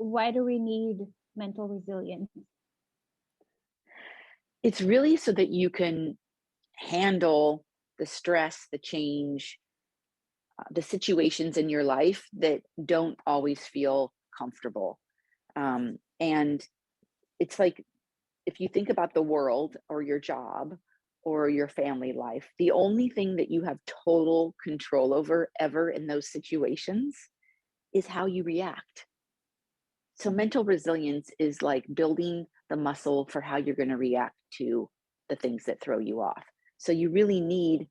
why do we need mental resilience? It's really so that you can handle the stress, the change, the situations in your life that don't always feel comfortable. And it's like, if you think about the world or your job or your family life, the only thing that you have total control over ever in those situations is how you react. So mental resilience is like building the muscle for how you're going to react to the things that throw you off. So you really need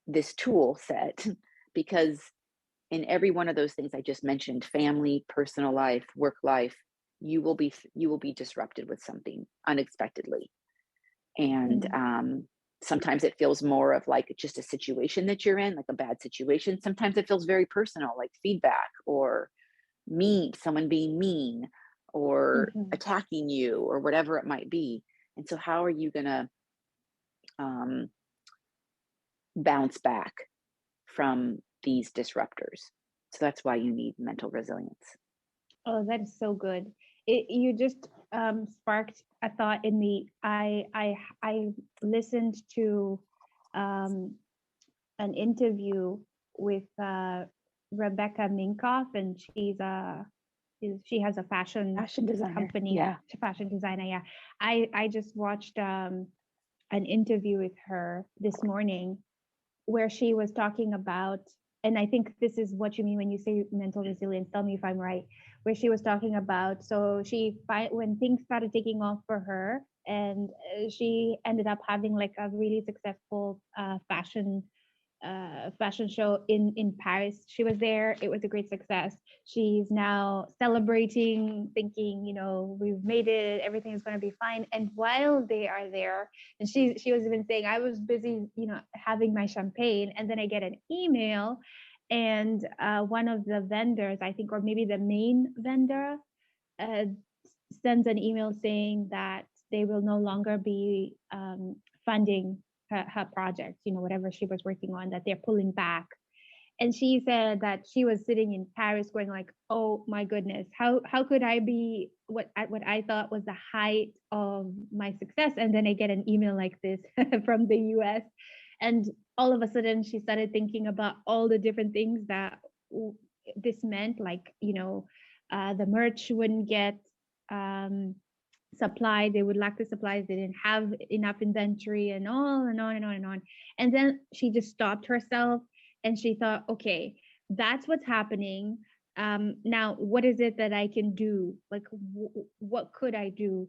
this tool set because in every one of those things I just mentioned, family, personal life, work life, you will be disrupted with something unexpectedly. And Mm. sometimes it feels more of like just a situation that you're in, like a bad situation. Sometimes it feels very personal, like feedback or someone being mean or Mhm. attacking you or whatever it might be. And so how are you going to um, bounce back from these disruptors? So that's why you need mental resilience. Oh, that is so good. You just sparked a thought in me. I listened to um, an interview with Rebecca Minkoff, and she has a fashion Fashion designer. company, Yeah. fashion designer. Yeah, I just watched an interview with her this morning where she was talking about, and I think this is what you mean when you say mental resilience. Tell me if I'm right. Where she was talking about, so when things started taking off for her, and she ended up having like a really successful fashion show in Paris. She was there. It was a great success. She's now celebrating, thinking, we've made it. Everything is going to be fine. And while they are there, and she was even saying, I was busy, having my champagne, and then I get an email, and one of the vendors, I think, or maybe the main vendor, uh, sends an email saying that they will no longer be funding her project, whatever she was working on, that they're pulling back. And she said that she was sitting in Paris going like, oh my goodness, how could I be what I thought was the height of my success, and then I get an email like this from the US. And all of a sudden she started thinking about all the different things that this meant, like, the merch wouldn't get um, supply. They would lack the supplies. They didn't have enough inventory, and on and on and on and on. And then she just stopped herself, and she thought, okay, that's what's happening. Now, what is it that I can do? Like, what could I do?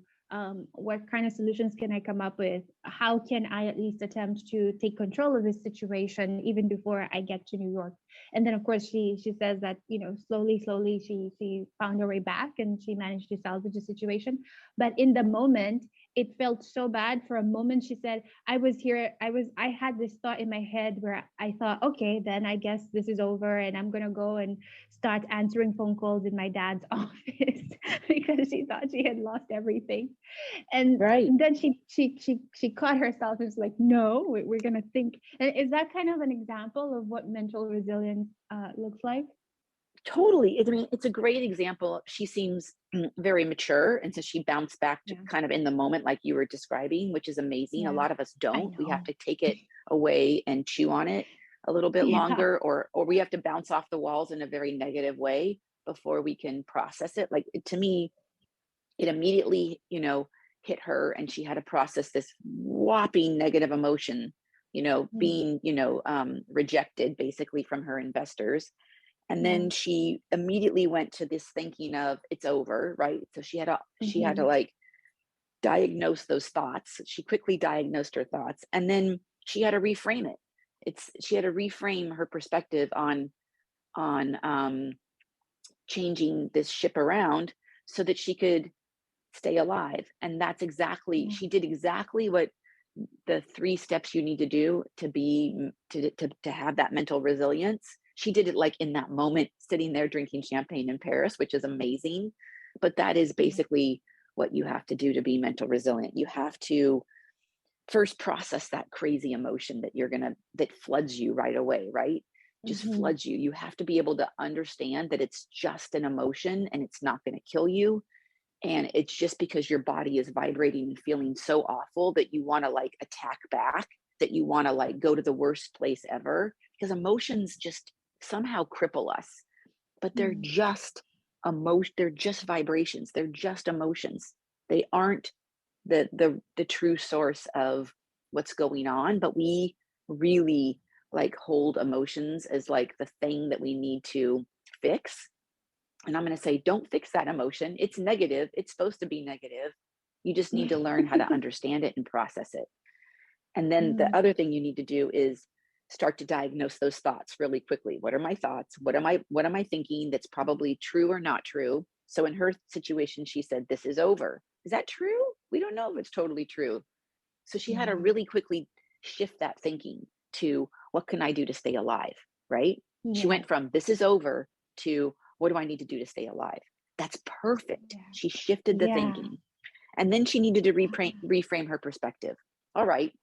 What kind of solutions can I come up with? How can I at least attempt to take control of this situation even before I get to New York? And then, of course, she says that, slowly she found her way back, and she managed to salvage the situation. But in the moment, it felt so bad. For a moment, she said, I had this thought in my head where I thought, okay, then I guess this is over, and I'm gonna go and start answering phone calls in my dad's office, because she thought she had lost everything. And Right. then she caught herself and was like, no, we're gonna think. And is that kind of an example of what mental resilience looks like? Totally. I mean, it's a great example. She seems very mature. And so she bounced back to Yeah, kind of in the moment, like you were describing, which is amazing. A yeah, lot of us I don't. We have know. to take it away and chew on it a little bit Yeah. longer, or we have to bounce off the walls in a very negative way before we can process it. Like to me, it immediately, hit her, and she had to process this whopping negative emotion, Mm, being, rejected basically from her investors. And yeah. then she immediately went to this thinking of it's over, right? So she had to Hmm. like diagnose those thoughts. She quickly diagnosed her thoughts, and then she had to reframe it. She had to reframe her perspective on changing this ship around so that she could stay alive. And that's exactly, Yeah. she did exactly what the three steps you need to do to have that mental resilience. She did it like in that moment, sitting there drinking champagne in Paris, which is amazing. But that is Yeah. basically what you have to do to be mental resilient. You have to first process that crazy emotion that floods you right away, right? just Mhm. floods you. You have to be able to understand that it's just an emotion and it's not going to kill you. And it's just because your body is vibrating and feeling so awful that you want to like attack back, that you want to like go to the worst place ever, because emotions just somehow cripple us. But they're Mm. just emotion, they're just vibrations, they're just emotions. They aren't the true source of what's going on, but we really like hold emotions as like the thing that we need to fix. And I'm going to say, don't fix that emotion. It's negative. It's supposed to be negative. You just need to learn how to understand it and process it. And then the Mm. other thing you need to do is start to diagnose those thoughts really quickly. What are my thoughts? What am I thinking that's probably true or not true? So in her situation, she said, this is over. Is that true? We don't know if it's totally true. So she had to Yeah. really quickly shift that thinking to what can I do to stay alive? Right? She Yes. went from this is over to what do I need to do to stay alive? That's perfect. Yeah. She shifted the Yeah. thinking. And then she needed to Yeah. reframe her perspective. All right,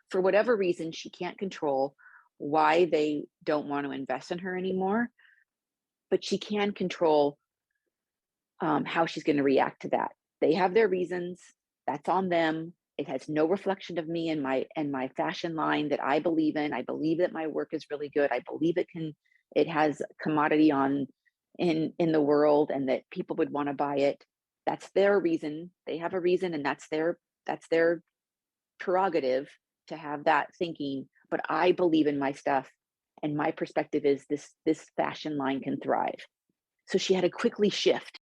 for whatever reason, she can't control why they don't want to invest in her anymore, but she can control how she's going to react to that. They have their reasons. That's on them. It has no reflection of me and my fashion line that I believe in. I believe that my work is really good. I believe it has commodity on in the world and that people would want to buy it. That's their reason. They have a reason and that's their prerogative to have that thinking, but I believe in my stuff and my perspective is this fashion line can thrive. So she had to quickly shift